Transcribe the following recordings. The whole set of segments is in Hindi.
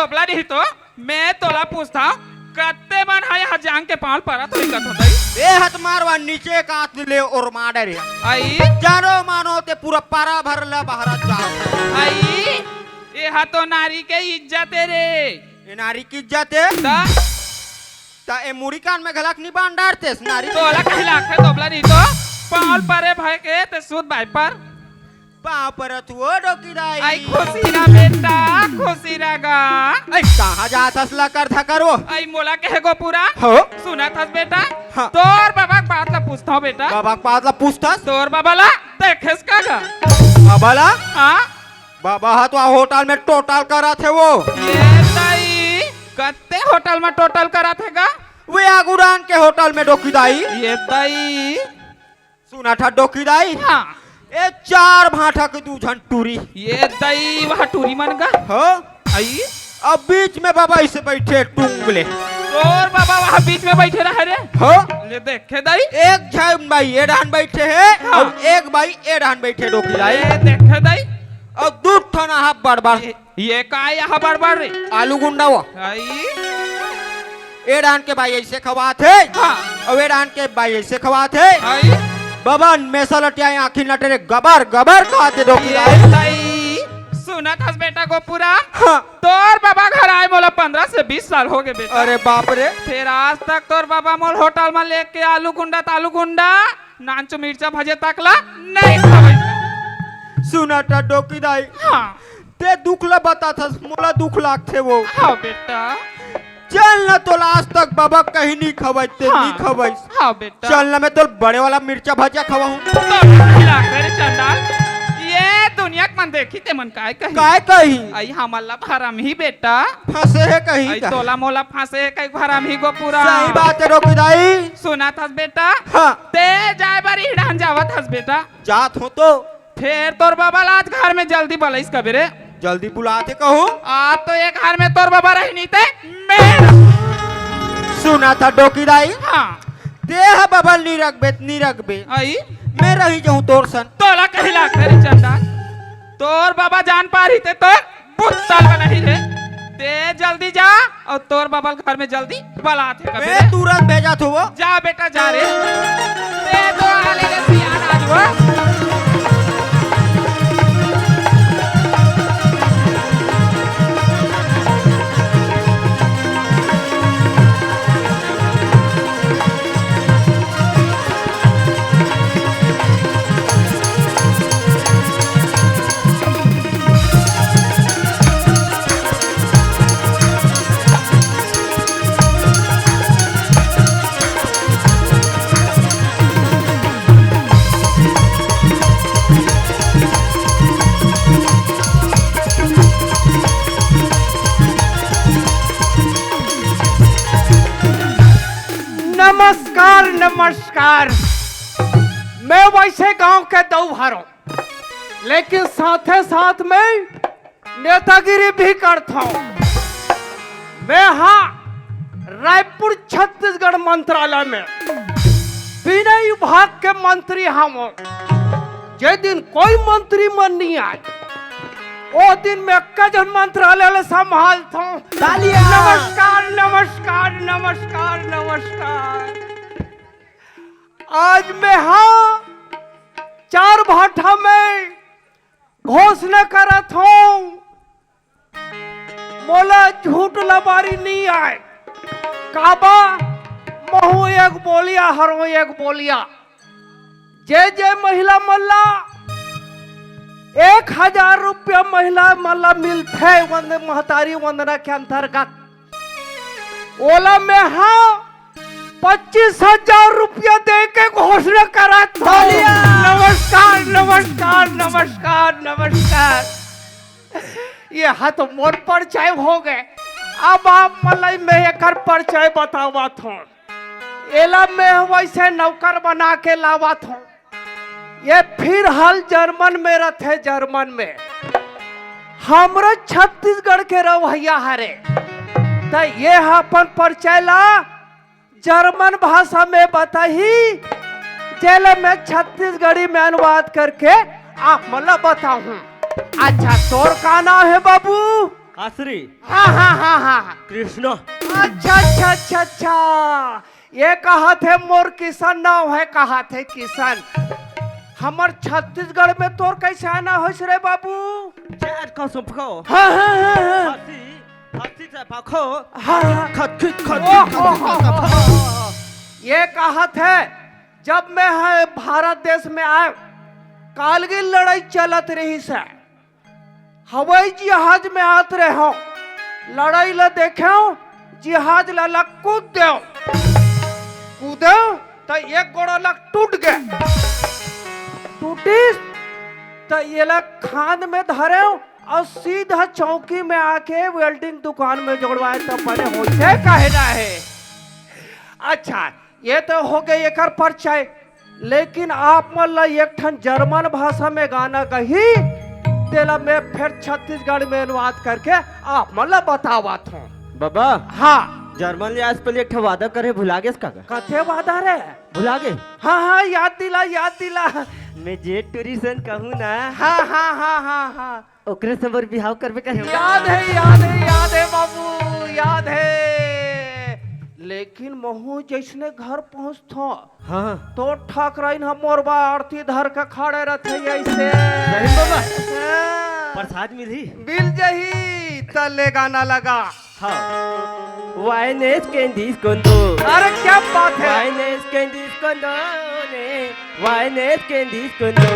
तोपला नहीं तो मैं तोला पूछता हूँ कत्ते मन है यहाँ जांग के पाल पर तो दिक्कत होता है ए हत मारवा नीचे काट ले और मार रे आई जानो मानो ते पूरा पारा भरला बाहर जा आई ये हाथों नारी के इज्जत है रे ए नारी की इज्जत है ता ता ए मुड़ी कान में गलक नहीं बांध डालते नारी तोला कहीं लाख है तोपला नहीं तो पाल परे भाई के ते सूद भाई पर पाँव पर हुआ डोकी दाई आई खुशी ना बेटा खुशी रगा आई कहाँ जात हसला कर था करो आई मोला कहे गो पूरा हो सुना था बेटा हाँ। तोर बाबा की बात ला पूछता हूँ बेटा बाबा पातला पूछतास तोर बाबा ला देखेस का गा बाबा ला हाँ बाबा हा तो होटल में टोटल करा थे वो ये ताई कत्ते होटल में टोटल करा थे गा वे आगुरान के होटल में डोकी दाई ये ताई सुना था डोकी दाई हाँ ए 4 भाटा के 2 झन टूरी ये ताई वहाँ टूरी मन गा हो आई अब बीच में बाबा इसे बैठे टुंगले तोर बाबा वहाँ बीच में बैठे रहे रे हो ले देखे दाई एक झन भाई ए डान बैठे है हाँ। और एक भाई ए डान बैठे डोकी दाई ये देखे दाई और 2 ठना हाथ बड़बड़ ये का यहाँ बड़बड़ रे आलू गुंडा वो आई ए डान के भाई ऐसे खवाते हाँ और ए डान के भाई ऐसे खवाते आई बाबा मेसा लटिया आँखी नटरे गबर गबर खाते डोकी ये दाई ताई सुना था बेटा को पूरा हाँ। तोर बाबा घर आए बोला 15 से 20 साल हो गए बेटा अरे बाप रे फिर आज तक तोर बाबा मोल होटल में लेके आलू गुंडा तालू गुंडा नानचू मिर्चा भजे तकला नहीं खावे सुना था डोकी दाई हाँ ते दुख ला बता था मोला दुख लाग थे वो हाँ बेटा चल ना तो आज तक बाबा कहीं नहीं खवाई ते हाँ। नहीं खवाई हाँ बेटा चल ना मैं तो बड़े वाला मिर्चा भजिया खवाऊं तो खिला करे चंडाल ये दुनिया के मन देखी ते मन काय कही काय कहीं आई हमला भरम ही बेटा फंसे है कहीं आई का तोला मोला फांसे है कई भरम ही गो पूरा सही बात है डोकी दाई सुना था बेटा हाँ ते जाए बारी हिडान जावत हस बेटा जात हो तो फिर तोर बाबा आज घर में जल्दी बलाइस कबेरे जल्दी बुलाते कहूँ आज तो एक घर में तोर बाबा रही नहीं थे मैं सुना था डोकी दाई हाँ देह बबल नहीं रखबे आई मैं रही जाऊँ तोर सन तोला कहीं लाग रे चंदा तोर बाबा जान पा रही थे तो बुत्तल में नहीं थे ते जल्दी जा और तोर बाबा घर में जल्दी बलाते मैं कबेरे तुरंत भेजा थो वो जा बेटा जा रे ते तो आले रे सियान आज वो नमस्कार नमस्कार। मैं वैसे गांव के दौहारों लेकिन साथे साथ में नेतागिरी भी करता हूं। मैं हाँ रायपुर छत्तीसगढ़ मंत्रालय में विनय विभाग के मंत्री हम जे दिन कोई मंत्री मन नहीं आए वो दिन मैं कजन मंत्रालय संभालता हूँ। नमस्कार नमस्कार नमस्कार नमस्कार। आज मैं हाँ 4 भाटा में घोषणा करत हूँ मोला झूठ लबारी नहीं आए काबा महू एक बोलिया हरो एक बोलिया जय जय महिला मल्ला 1000 रुपया महिला मल्ला मिलते महतारी वंदना के अंतर्गत ओला में हाँ 25,000 रुपया दे के घोषणा करा था। नमस्कार नमस्कार नमस्कार नमस्कार। ये हाथ मोर परिचय हो गए। अब आप मलाई में एक परिचय बतावा था। एला में वैसे नौकर बना के लावा था। ये फिर हाल जर्मन में रहते जर्मन में हमरा छत्तीसगढ़ के रवैया हरे तो ये अपन परिचय ला जर्मन भाषा में बताही जेल में छत्तीसगढ़ी में अनुवाद करके आप मतलब बताऊं। अच्छा तोर का नाम है बाबू? आसरी हाँ हाँ हाँ हाँ कृष्ण अच्छा अच्छा अच्छा अच्छा ये कहा थे मोर किसान नाव है कहा थे किसान हमर छत्तीसगढ़ में तोर कैसे आना हो रे बाबू चैट का सुपको हाँ हाँ हाँ हाँ हाथी हाथी से पाखो हाँ खत ये कहा थे जब मैं है भारत देश में आए कारगिल लड़ाई चलत रही से हवाई जहाज में आत रहे हो लड़ाई ला देखे जहाज ला कूद दो कूदो तो एक गोड़ा लग टूट गए टूटी तो ये लग खान में धरे और सीधा चौकी में आके वेल्डिंग दुकान में जोड़वाए तो बने हो जाए कहना है। अच्छा ये तो हो गए एक परिचय लेकिन आप मतलब एक ठन जर्मन भाषा में गाना कही तेला मैं फिर छत्तीसगढ़ में अनुवाद करके आप मतलब बतावा था बाबा हाँ जर्मन ले आज पहले एक ठो वादा करे भुला गए इसका कथे वादा रे भुला गए हाँ हाँ याद दिला मैं जे टूरिस्ट कहूँ ना हाँ हाँ हाँ हाँ हाँ ओकरे से बर बिहाव करबे करे याद है बाबू याद है लेकिन महू जैसने घर पहुँचतो हाँ तो ठाकराइन हम मोरबा आरती धर के खड़े रहते ऐसे सही बाबा हाँ। प्रसाद मिली मिल जही तले गाना लगा हाँ वाइनेस कैंडीज कोंदो अरे क्या बात है वाइनेस कैंडीज कोंदो ने वाइनेस कैंडीज कोंदो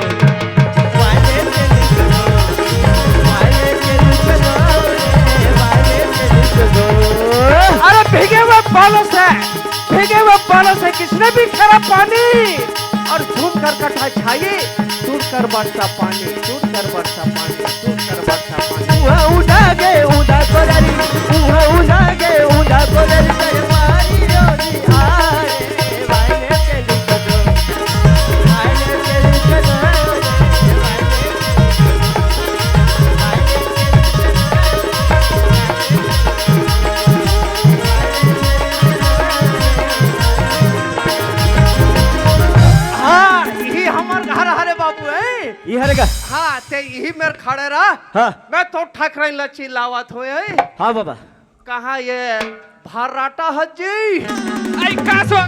वाइनेस कैंडीज कोंदो वाइनेस कैंडीज कोंदो वाइनेस कैंडीज कोंदो अरे भीगे हुए बालों से किसने भी खेरा पानी और झूम कर कटा छाई टूट कर बरसा पानी टूट कर बरसा पानी टूट कर बरसा पानी उड़ा कोलरी उड़ा कोलरी करे मारी रोजी आरे वाइनेस कैंडीज कोंदो वाइनेस कैंडीज कोंदो हाँ यही हमार घर हरे बाबू है ये हरेगा हाँ ते यही मेरे खड़े रहा हाँ मैं तो ठकराई लची लावत हुए है हाँ बाबा कहा ये भर्राटा हजी आई का सो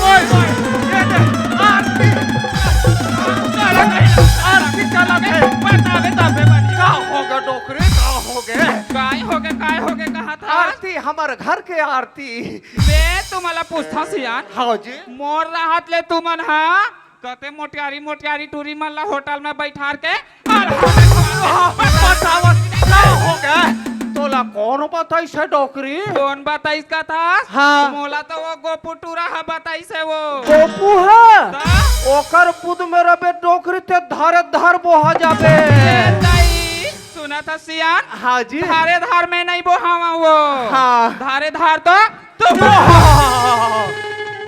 ओए ओए ये दे आरती आरती चला है बतावे तबे बनी का हो गया डोकरे का हो गए काय हो गए कहा था आरती हमारे घर के आरती मैं तुम्हाला पूछता सियान हाँ जी मोर राहत ले तुमन हा कते मोटियारी टूरी मन ला होटल में बैठार के बतावत का हो गया तोला कौन बताई से डोकरी कौन बताइस का था हाँ। मोला तो वो गोपू टूरा हा बताइस है वो गोपू है ता? ओकर पुद में रबे डोकरी ते धारे धार बोहा जाबे ए दाई सुना था सियान हाँ जी धारे धार में नहीं बोहावा वो हाँ। धारे धार तो तुम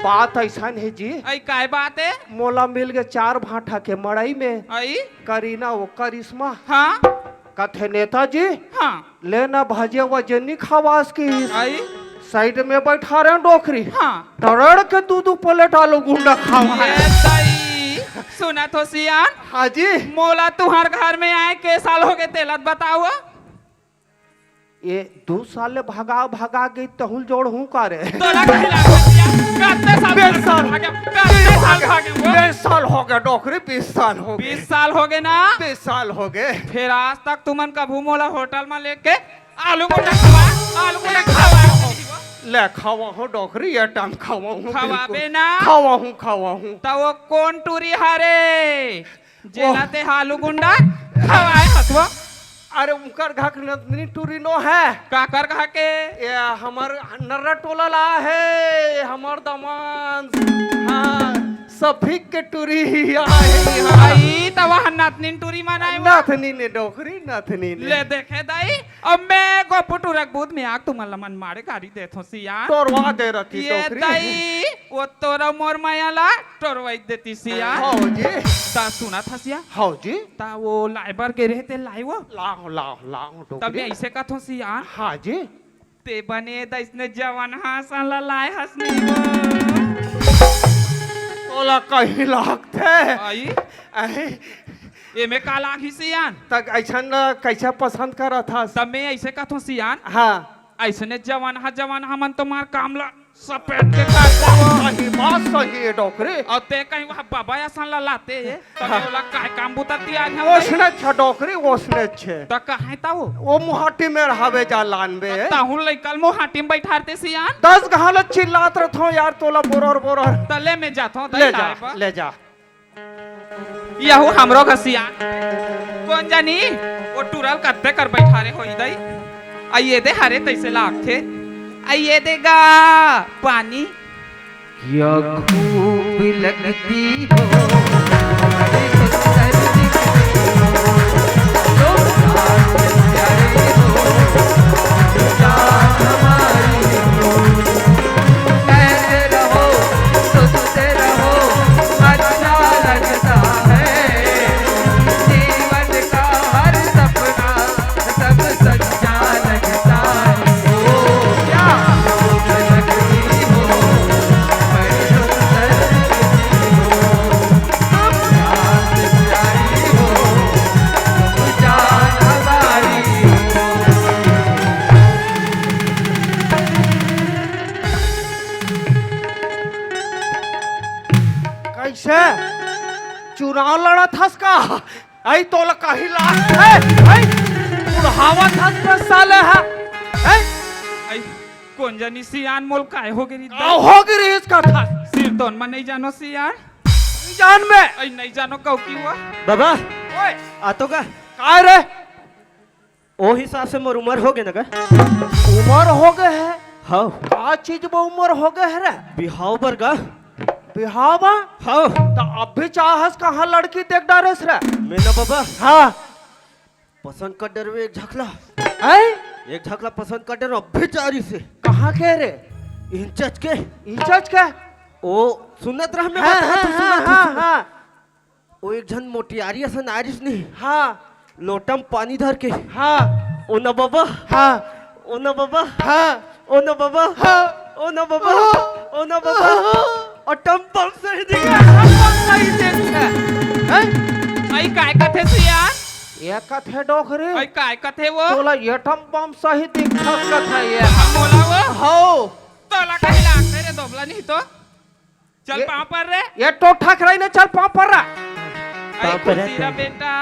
बात ऐसा है जी आई काय बात है मोला मिल गए 4 भाटा के मड़ई में आई करीना वो करिश्मा हाँ कथे नेताजी हाँ लेना भाजिया वजनी खवास की आई साइड में बैठा रहे डोकरी हाँ तड़ड़ के दूध प्लेट आलू गुंडा खावा ये दाई सुना तो सियान हाँ जी मोला तुहार घर में आए के साल हो गए तेलत बताओ ये 2 साल भगा गई तहुल जोड़ हूँ का रे तोला कहला कितने साल 20 साल भागे कितने साल भागे वो 20 साल हो गए डोकरी 20 साल हो गए 20 साल हो गए ना 20 साल हो गए फिर आज तक तुमन कभू मोला होटल में लेके आलू गुंडा खवा ले खावा हूँ डोकरी ये टाइम खावा हूँ खवाबे ना खावा हूँ तो वो कौन टूरी हरे जेलाते आलू गुंडा खवाए हसवा अरे उनकर घाक नंदनी टूरी नो है काकर कहा के ये हमार नर्रा टोला ला है हमार दामान हाँ सभी के टूरी आए यहाँ आई तवा नातनीन टूरी मनाए वो नाथनी ने डोकरी नाथनी ने ले देखे दाई अब मैं गोपू टूरक बूथ में आग तुम्हारा मन मारे गाड़ी देथो सिया तोरवा दे रही ये डोकरी दाई वो तोरा मोर मायाला टोरवाई देती सिया हाँ जी ता सुना था सिया हाँ जी ता वो लाइबर के रहते लाई वो लाओ तब डोकरी ऐसे का थो सिया हाँ जी ते बने दा इसने जवान हासन ला लाए हसनी वो तोला कहीं लागते आई अहे एमे का लागी सियान तक ऐसा कैसा पसंद करा था तब मैं ऐसे कहता सियान हाँ ऐसने जवान हमन तुम्हार काम ला सपेट के काटता वो सही बात सही है डोकरी और ते कहीं वहाँ बाबा ऐसा ला लाते है तब बोला काय काम बुताती आज हम ओसने छ डोकरी ओसने छे तो कहाँ था वो मुहाटी में रहावे जा लानबे ताहुल लइकल मो हाटी में बैठाते सियान 10 घाल चिल्लात रहो यार तोला बोरर तले में जाता हूँ ले जा यहू हमरो घसियान कौन जानी वो टूरल कत्ते कर बैठा रे होई दई आइए दे हरे तैसे लाग थे आइए देगा पानी क्या खूब लगती हो हमारे सुंदर प्यारे हो जान हमारी हो कहते रहो सुनते रहो अच्छा लगता है जीवन का हर सपना सब सच्चा लगता है कैसे चुनाव लड़ा था का आई तोला कहीं लाख है बुढ़ावा था पे साले है आई कौन जानी सियान मोल काय हो गई हो गई इसका था सिर तो मन नहीं जानो सियान जान में आई नहीं जानो कौ की हुआ बाबा ओए आतो का काय रे ओ हिसाब से मोर उम्र हो गए ना का उम्र हो गए है हाँ का चीज में उम्र हो गए है रे बिहाव पर का बिहावा हाँ तो अब भी चाहस कहाँ लड़की देख डारेस रे मेरा बाबा हाँ पसंद कर डर एक झकला है एक झकला पसंद कर डर अभी चारी से कहाँ के रे इंचच के इंचज के ओ सुनत रह में हाँ बता हाँ तो हाँ सुनत हाँ ही हाँ ओ एक जन मोटियारी असन आरिस नहीं हाँ लोटम पानी धर के हाँ ओ न बाबा हाँ ओ न बाबा हाँ ओ न बाबा हाँ ओ न बाबा ओ न बाबा और टम्पम से ही दिखा नहीं देखा हैं आई काय कथे सियान ये कथे डोखरे आई काय कथे वो तोला ये टम्पम सही दिखा कथा ये हम बोला वो हो तोला कहीं लागते रे दोबला नहीं तो चल ये- पाँव पर रे ये टोठा खराई ने चल पाँव पर रहा आई पाँव पर है खुशीरा तो। बेटा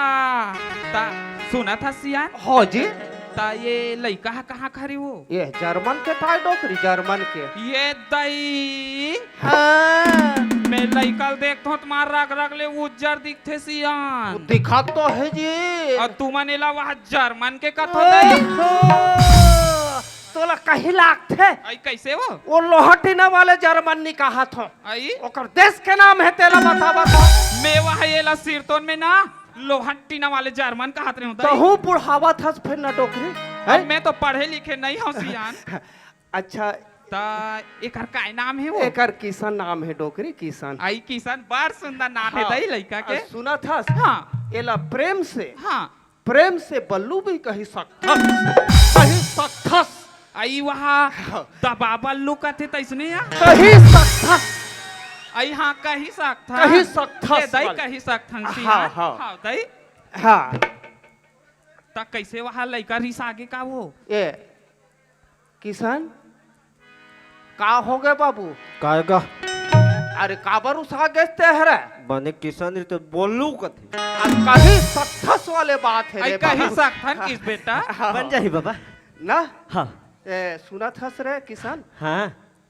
ता सुना था सियान हो जी ता ये लड़का कहाँ खड़ी वो ये जर्मन के था डोकरी जर्मन के ये दई हाँ मैं लड़का देखता हूँ तुम्हारा रग रग ले उज्जर दिखते सियान दिखा तो है जी और तू मनेला वहाँ जर्मन के कथो दई तोला कहीं लागते आई कैसे वो लोहटीना वाले जर्मन ने कहा था आई ओकर देश के नाम है तेला बतावा था मैं वहाँ ये ला सिरतोन में ना लोहट्टीना वाले जर्मन का हाथ रहे तो होता हूँ बुढ़ावा था फिर ना डोकरी अब मैं तो पढ़े लिखे नहीं हूँ सियान अच्छा ता एकर काय नाम है वो एकर किसान नाम है डोकरी किसान आई किसान बड़ सुंदर नाम है हाँ। दई लड़का के सुना था हाँ एला हाँ प्रेम से बल्लू भी कही सकथस आई वहाँ दबा बल्लू का थे तैसने या कही सकथस आई हाँ कही सकता कही सकथस ए, दई वाला। कही सकथन हाँ, सियान हाँ। हाँ दई हाँ ता कैसे वहाँ लड़का रिस आगे का वो ये किसान का हो गए बाबू कायगा अरे काबर उसा गेस्ते हरे बने किसान रे तो बोलू कथे अब कही सकथस वाले बात है आई रे कही बाबू। सकथन किस बेटा हाँ, बन जाही बाबा ना हाँ ए सुना थस रे किसान हाँ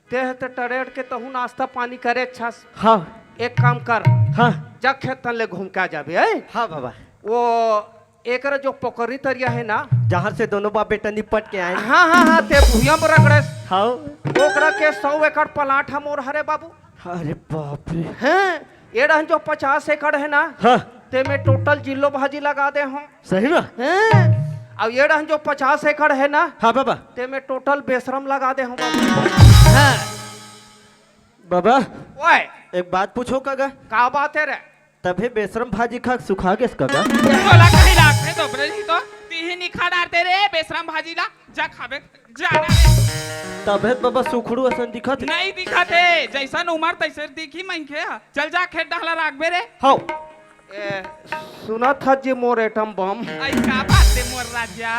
ते ते टरेट के तहु नाश्ता पानी करे छस हाँ एक काम कर हाँ जा खेत तन ले घूम के आ जाबे है हाँ बाबा वो एक जो पोखरी तरिया है ना जहाँ से दोनों बाप बेटा निपट के आए हाँ हाँ हाँ ते भूया में रगड़े हाँ ओकरा के 100 एकड़ प्लाट हम और हरे बाबू अरे बाप रे हैं ये रहन जो 50 एकड़ है ना हाँ ते में टोटल जिलो भाजी लगा दे हम सही ना हैं अब ये रहन जो 50 एकड़ है ना हाँ बाबा ते में टोटल बेशरम लगा दे हम बाबू हैं बाबा ओए एक बात पूछो कागा का बात है रे तभे बेशरम भाजी खा सुखा के कागा बोला कहीं लागते तो बरे ही तो तीही निखा डालते रे बेशरम भाजी ला जा खाबे जाना रे तभे बाबा सुखड़ू असन दिखत नहीं दिखते जैसन उम्र तैसे दिखी मैं के चल जा खेत डाला राखबे रे हाँ ए, सुना था जी मोर एटम बम। आई का बातें मोर राजा,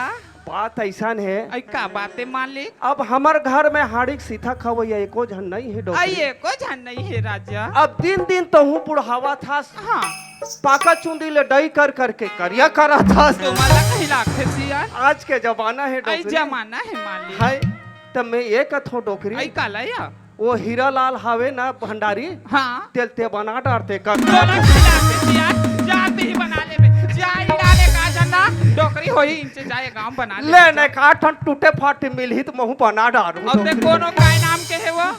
बात ऐसा है, आई का बातें मालिक, अब हमार घर में हाड़ी सीता खवैया एको जन नहीं है आई डॉक्टर। एको झन नहीं है राजा। अब दिन दिन तो हूँ बुढ़ावा था, हाँ पाका चुंदी ले डई कर करके करिया करा था। तुम्हारा कहीं लाखे सियार, आज के जमाना है आई डॉक्टर। जमाना है मालिक। है तब मैं ये कथो आई डोकरी, काला या, वो हीरा लाल हावे ना भंडारी, हाँ तेलते बना डालते का। दोनों कहीं लाखे सियार, जाते ही बना ले बे, जाई डाले का जना, डोकरी होई इनसे जाए गांव बना ले। ले ने काठन टूटे फाटे मिलही तो महू बना डालू। अब देख कोनो काय नाम के है वो,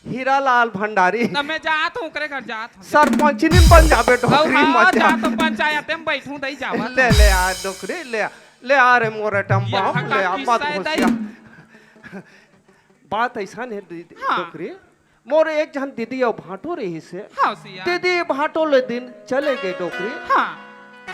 हीरा लाल भंडारी तब मैं जात हूँ करे घर जात हूँ। सरपंचनी बन जाबे डोकरी हाँ मत जा। जा तो पंचायत में बैठूं दई जावा। ले ले आ डोकरी ले आ, ले आ रे मोरे टम्बा यहाँ का ले आ किस्सा मत है घुसिया। बात ऐसा है हाँ। डोकरी, मोरे एक जन दीदी और भाटो रही से, हाँ सिया, दीदी भाटो ले दिन चले गए डोकरी, हाँ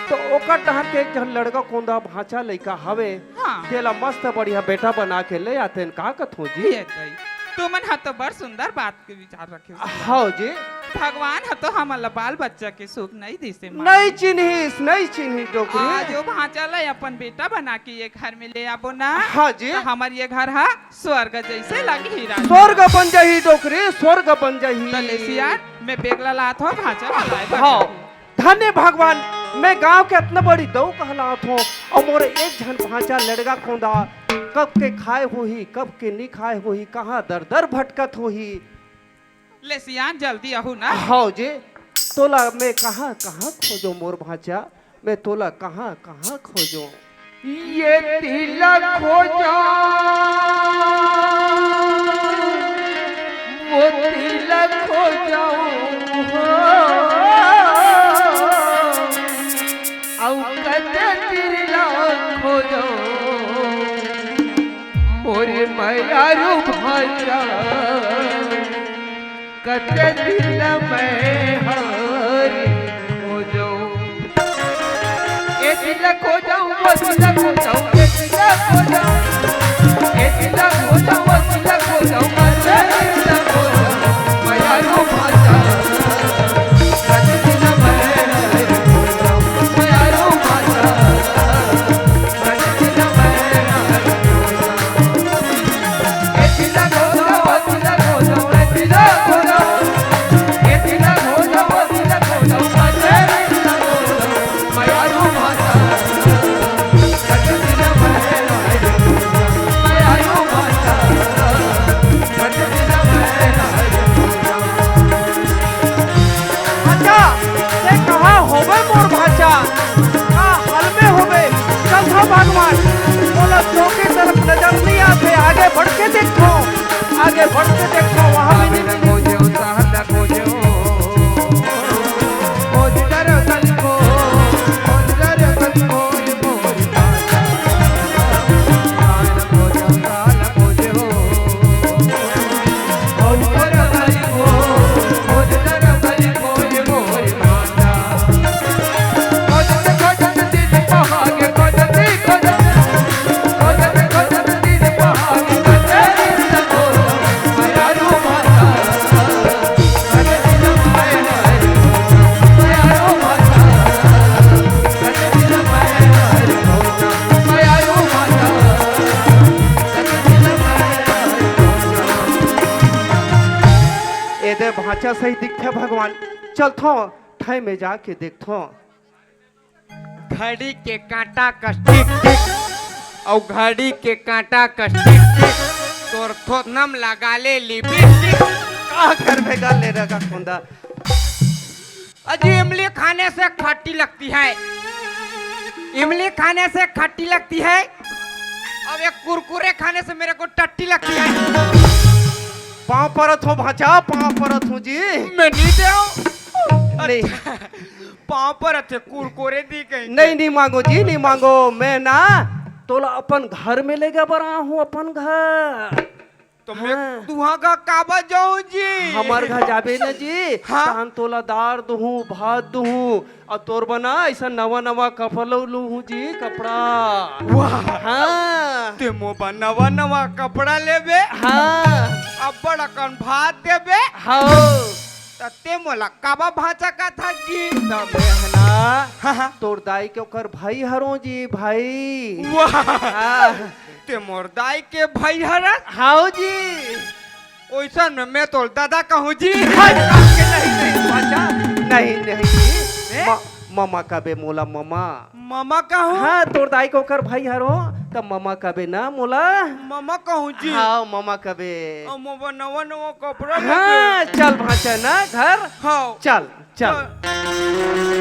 तो ओकर डहर के एक जन लड़का कोंदा भाचा लइका हवे, हाँ तेला मस्त बढ़िया बेटा बना के ले आते हैं। का कथो जी? ये दई तुमन ह तो बड़ सुंदर बात के विचार रखे हो। हाँ जी, भगवान ह तो हमला बाल बच्चा के सुख नहीं दिसे माँ। नहीं चिन्हिस नहीं चिन्ही आज डोकरी। जो भांचा ले अपन बेटा बना के ये घर में ले आबो ना, हाँ जी, तो हमार ये घर हा स्वर्ग जैसे लगी हीरा। स्वर्ग बन जाही डोकरी, स्वर्ग बन जाही। तो ले सिया मैं बेगला लात हो भांचा वाला हाँ धन्य भगवान, मैं गांव के इतना बड़ी दऊ कहलात हूँ, और मोरे एक झन भांचा लड़का खोंदा कब के खाए होही कब के नहीं खाए होही, कहाँ दर दर भटकत होही। ले सियान जल्दी आहू ना। हाँ जी, तोला मैं कहाँ कहाँ खोजो मोर भांचा, मैं तोला कहाँ कहाँ खोजो। ये तिलक खोजो वो तिलक खोजो खोजो मोरे मैयारू भाषा कते दिल में हरी खोजो। ए दिल खोजो वो दिल खोजो, ए दिल खोजो, ए दिल खोजो वो दिल खोजो, कते दिल खोजो मैयारू भाषा कते दिल में हरी खोजो, मैयारू भाषा कते दिल में हरी खोजो। ए दिल खोजो वो दिल खोजो, ए दिल खोजो, ए दिल खोजो वो दिल खोजो, कते दिल खोजो मैयारू भाषा कते दिल में हरी खोजो, मैयारू भाषा कते दिल में हरी खोजो। अच्छा ये कहाँ होवे मोर भाषा, कहाँ हल में होवे, चल था भगवान बोला चौकी तरफ नजर नहीं आते, आगे बढ़ के देखो, आगे बढ़ के देखो, वहाँ भी नहीं खोजे उतार खोजे खोज डर कल को, खोज डर कल को ये मोरी भाषा खोजे उतार खोजे खोज डर कल को, खोज डर कल को ये मोरी भाषा खोजत खोजत दिन पहागे खोजती खोजत खोजत खोजत दिन पहागे कते दिन खोजो मैयारू भाषा कते दिन में हरी खोजो, मैयारू भाषा कते दिन में हरी खोजो, मैयारू भाषा कते दिन में हरी खोजो। ए दे भाषा सही दिखते भगवान, चल थो ठाई में जाके देखथो। घड़ी के कांटा कस टिक टिक और घड़ी के कांटा कस टिक टिक तोर थोनम लगा ले लिपस्टिक। का घर में गाल ले रहा खुंदा। अजी इमली खाने से खट्टी लगती है, इमली खाने से खट्टी लगती है, अब एक कुरकुरे खाने से मेरे को टट्टी लगती है। पाँव परत हो भाचा, पाँव परत हो जी। मैं नहीं दे नहीं पाँव पर अच्छे कुरकुरे दी गई। नहीं मांगो जी, नहीं मांगो, मैं ना तोला अपन घर में लेके बड़ा हूँ, अपन घर। तो मैं तुहा का काबा जाऊं जी, हमार घर जाबे न जी। हाँ? तान तोला दार दूँ भात दूँ और तोर बना ऐसा नवा नवा कपड़ा लूँ जी, कपड़ा। वाह हाँ ते मोबा नवा नवा कपड़ा लेबे, हाँ अब बड़ा कन भात देबे, हाँ तते मोला काबा भाचा का था जी तब मेहना हाँ। तोर दाई के ओकर भाई हरो जी भाई वाह हाँ ते मोर दाई के भाई हरस हाँ जी ओइसन में मैं तोर दादा कहूँ जी नहीं भाचा नहीं नहीं मामा कबे मोला मामा मामा कहूँ हाँ तोर दाई के ओकर भाई हरो तब मामा कबे ना मोला मामा कहूँ जी हाँ मामा कबे मोबा नवा नवा कपड़ा हाँ चल भाचा ना घर हाँ चल चल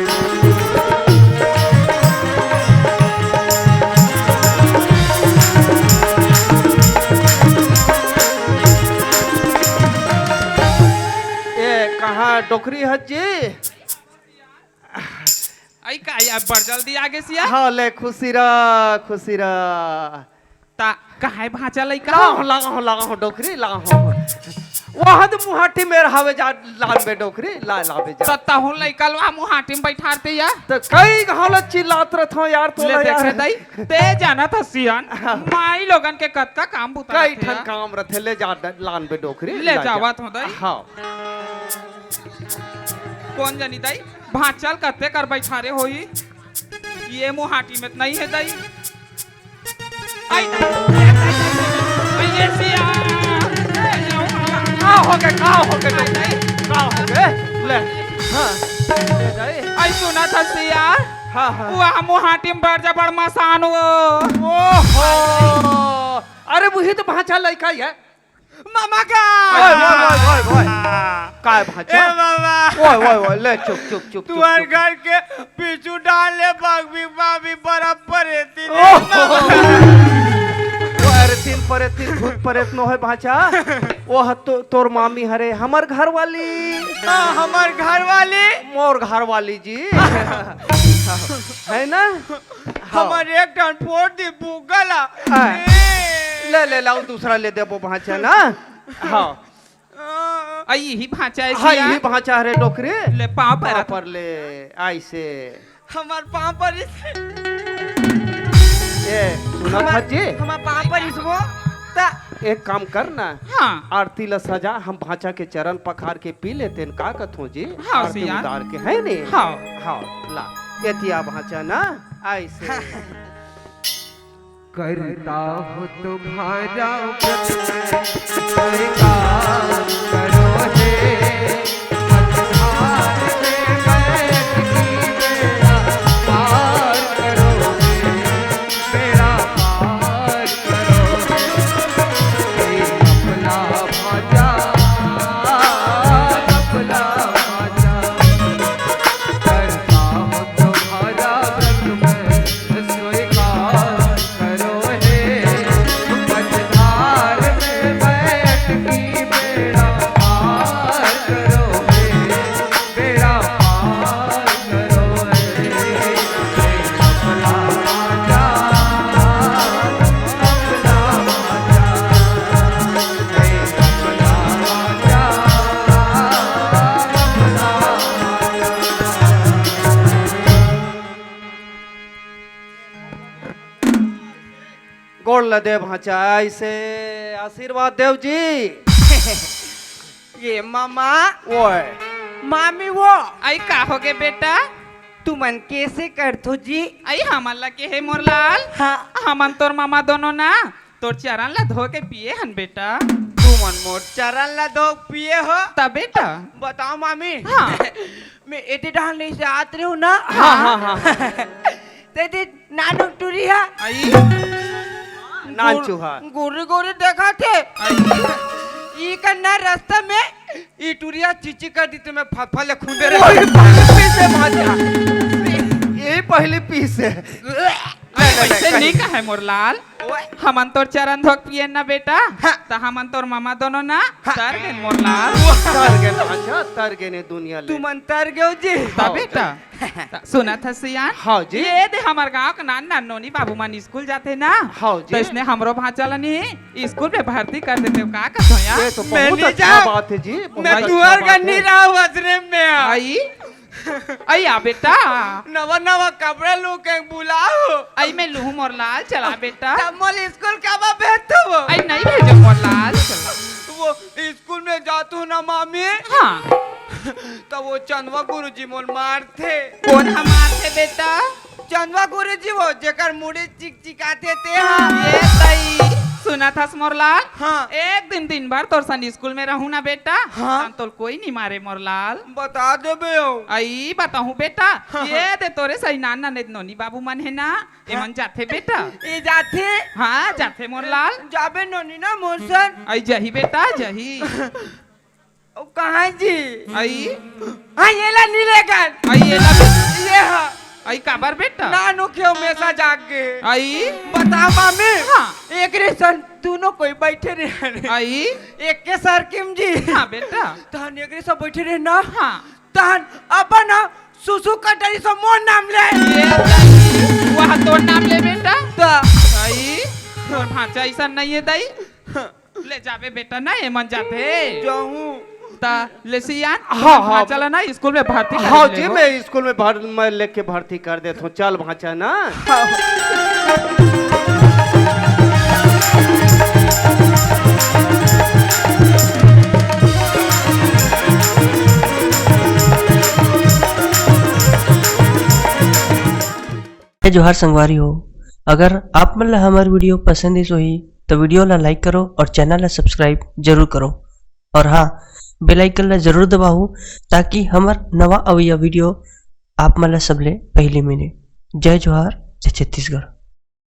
ये कहाँ डोकरी हज्जी आई का या बड़ जल्दी आगे सिया हाँ ले खुशी रह ता काहे भाचा लइका लगाओ डोकरी लगाओ वहाँ तो मुहाटी में रहावे जा लान में डोकरी लावे जा तत्ता हो लइका लो मुहाटी में बैठाते या तो कई हालत चिल्लात रहत हो यार तो ले देखे दई ते जाना था सियान माई लोगन के कत का काम बुता कई ठन काम रथे ले जा लान में डोकरी ले जावत हो दई हाँ कौन जानी दई भाचल कते कर बैठारे होई ये मुहाटी में नहीं है दई आई ये सिया हो गए ले हाँ ले जाए आई सुना था सिया हाँ हाँ वहाँ मुहाटी में बड़ जबड़ मसान वो ओहो अरे वही तो भाचा लड़का है मामा का ओए काय भाचा ए मामा ओए ले चुप तुम्हारे घर के पीछू डाले बागी बाबी बराबर रहती अरे तीन भूत परेत नो है भाचा वो तोर मामी हरे हमर घर वाली हमार घर वाली मोर घर वाली जी है ना हमार एक टन फोड़ दी बुगला ले लाओ दूसरा ले देबो भाचा ना हाँ आई ही भाचा है हाँ सिया यही भाचा हरे डोकरे ले पाँव पर पर ले ऐसे हमार पाँव पर ये सुना था जी हमार पाँव पर इसको ता एक काम कर ना हाँ आरती ला सजा हम भाचा के चरण पखार के पी लेते का कथो जी हाँ, आरती सियान। उतार के है ने हाँ हाँ ला एतिया भाचा ना ऐसे करता हो तुम्हारा स्वीकार करो हे मझधार में बैठ की बेड़ा पार करो हे बेड़ा पार करो हे अपना भाजा करता हो तुम्हारा स्वीकार करो हे मझधार में बैठ की बेड़ा पार करो हे बेड़ा पार करो हे अपना भाजा गोड़ ल दे भाचा ऐसे आशीर्वाद देव जी ये मामा ओए मामी वो आई का हो गए बेटा तुमन कैसे करथो जी आई हमन लगे है मोरलाल हाँ हमन तोर मामा दोनों ना तोर चरण ला धो के पिए हन बेटा तुमन मोर चरण ला दो पिए हो तब बेटा बताओ मामी हाँ। मैं एते डालने से आत रही हूँ ना हाँ ते नानक टूरी है आई नान चूहा गोरे गोरे देखा थे आई ई करना रास्ता में ई टूरिया चिची कर दी तुम्हें फफले खुंदे ओए रहे पहले पीस है भाचा यही पहली पीस है ऐसे नहीं का है मोरलाल हमन तोर चरण धोक पिए ना बेटा तो हमन तोर मामा दोनों ना तर गए मोरलाल तर गए भाचा तर गए ने दुनिया ले तुम अंतर गयो जी तब बेटा सुना था सियान हाँ जी ये दे हमार गांव का नान नान नोनी बाबू मन स्कूल जाते ना हाँ तो जी इसने हमरो भाचलनी स्कूल में भर्ती कर देते हो का कहतो यार ये तो मैं बहुत नहीं अच्छा जाऊं। बात है जी बहुत मैं अच्छा तुअर बात का है। नहीं रहा वजरे में आई आई आ बेटा नवा नवा कपड़े लू के बुलाओ आई मैं लूँ मोरलाल चला बेटा तब मोल स्कूल का बा भेजतो वो आई नहीं भेजो मोरलाल चला वो स्कूल में जातू ना मामी हाँ तो वो चंदवा गुरुजी मोल मार थे। कौन हमार थे बेटा? चंदवा गुरुजी वो जेकर मुड़ी चिक चिकाते थे। हाँ। ये दई सुना था मोरलाल। हाँ। एक दिन भर तोर सन स्कूल में रहूं ना बेटा। हाँ। तो कोई नहीं मारे मोरलाल। बता दे बे। आई बताऊं बेटा। हाँ। ये दे तोरे सही नाना ने नोनी बाबू मन है ना। एमन जाते बेटा। ये जाते। हाँ जाते मोरलाल। जाबे नोनी ना मोसन। आई जही बेटा जही। कहाँ जी? आई हाँ ये ला नीले कर। आई ये ला ये हाँ। आई काबर बेटा? नानू क्यों मेसा जाग के? आई बता मामी। हाँ। एक रेसन दोनों कोई बैठे रहे। आई एक के सर किम जी। हाँ बेटा। तहन एक सब बैठे रहे ना। हाँ। तहन अपन सुसु कटरी से मोर नाम ले। ये दई वहाँ तोर नाम ले बेटा। ता आई तोर भांचा ऐसा नहीं है दई। ले जाबे बेटा ना एमन जाते। जाऊं ता ले सियान। हाँ, हाँ। चला ना स्कूल में भर्ती कर हाँ ले जी वो। मैं स्कूल में मैं लेके भर्ती कर देता हूँ। चल भाचा ना। जोहार संगवारी हो। अगर आप मन ला हमार वीडियो पसंद है ही तो वीडियो ला लाइक करो और चैनल ला सब्सक्राइब जरूर करो। और हाँ बेल आइकन ला जरूर दबाओ ताकि हमार नवा अवैया वीडियो आप मन ला सबले पहले मिले। जय जोहार, जय छत्तीसगढ़।